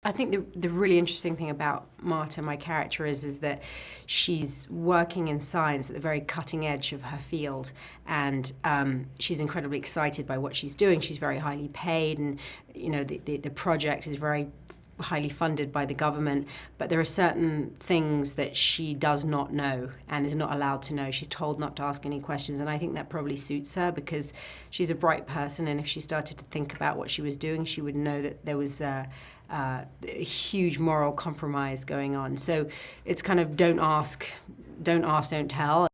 I think the really interesting thing about Marta, my character, is that she's working in science at the very cutting edge of her field, and she's incredibly excited by what she's doing. She's very highly paid, and the project is very highly funded by the government, but there are certain things that she does not know and is not allowed to know. She's told not to ask any questions, and I think that probably suits her because she's a bright person, and if she started to think about what she was doing, she would know that there was a huge moral compromise going on. So it's kind of don't ask, don't tell.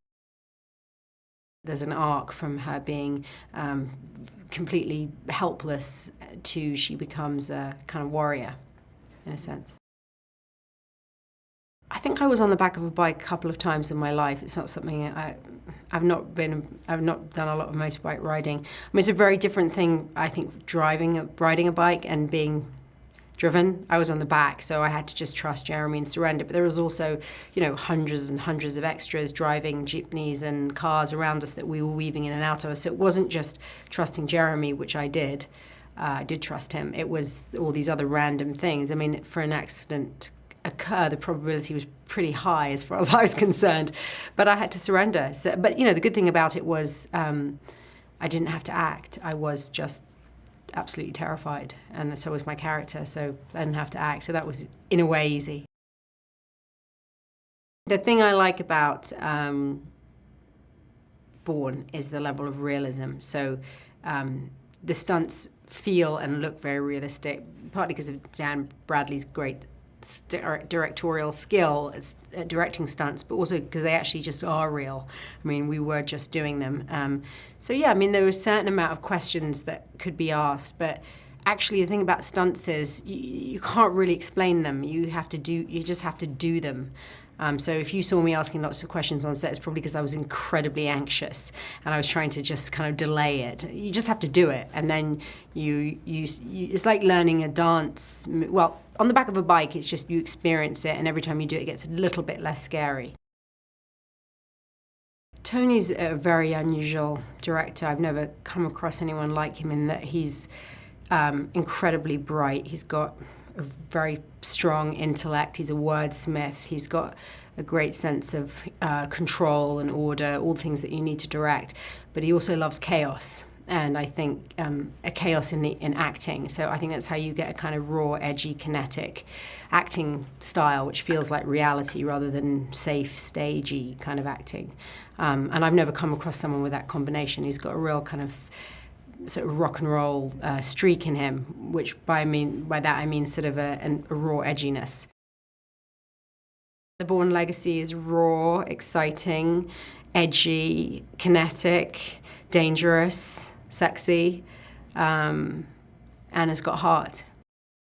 There's an arc from her being completely helpless to she becomes a kind of warrior, in a sense. I think I was on the back of a bike a couple of times in my life. It's not something I've not done a lot of motorbike riding. I mean, it's a very different thing, I think, riding a bike and being driven. I was on the back, so I had to just trust Jeremy and surrender. But there was also, hundreds and hundreds of extras driving jeepneys and cars around us that we were weaving in and out of. So it wasn't just trusting Jeremy, which I did. I did trust him. It was all these other random things. I mean, for an accident to occur, the probability was pretty high as far as I was concerned. But I had to surrender. So, but, the good thing about it was I didn't have to act. I was just absolutely terrified, and so was my character, so I didn't have to act. So that was, in a way, easy. The thing I like about Bourne is the level of realism. So the stunts feel and look very realistic, partly because of Dan Bradley's great directorial skill at directing stunts, but also because they actually just are real. I mean, we were just doing them. So yeah, I mean, there was a certain amount of questions that could be asked, but actually the thing about stunts is you can't really explain them. You just have to do them. So if you saw me asking lots of questions on set, it's probably because I was incredibly anxious and I was trying to just kind of delay it. You just have to do it, and then it's like learning a dance. Well, on the back of a bike, it's just you experience it, and every time you do it, it gets a little bit less scary. Tony's a very unusual director. I've never come across anyone like him in that he's incredibly bright. He's got a very strong intellect. He's a wordsmith. He's got a great sense of control and order, all the things that you need to direct. But he also loves chaos, and I think a chaos in acting. So I think that's how you get a kind of raw, edgy, kinetic acting style, which feels like reality rather than safe, stagey kind of acting. And I've never come across someone with that combination. He's got a real kind of sort of rock and roll streak in him, which by that I mean sort of a raw edginess. The Bourne Legacy is raw, exciting, edgy, kinetic, dangerous, sexy, and has got heart.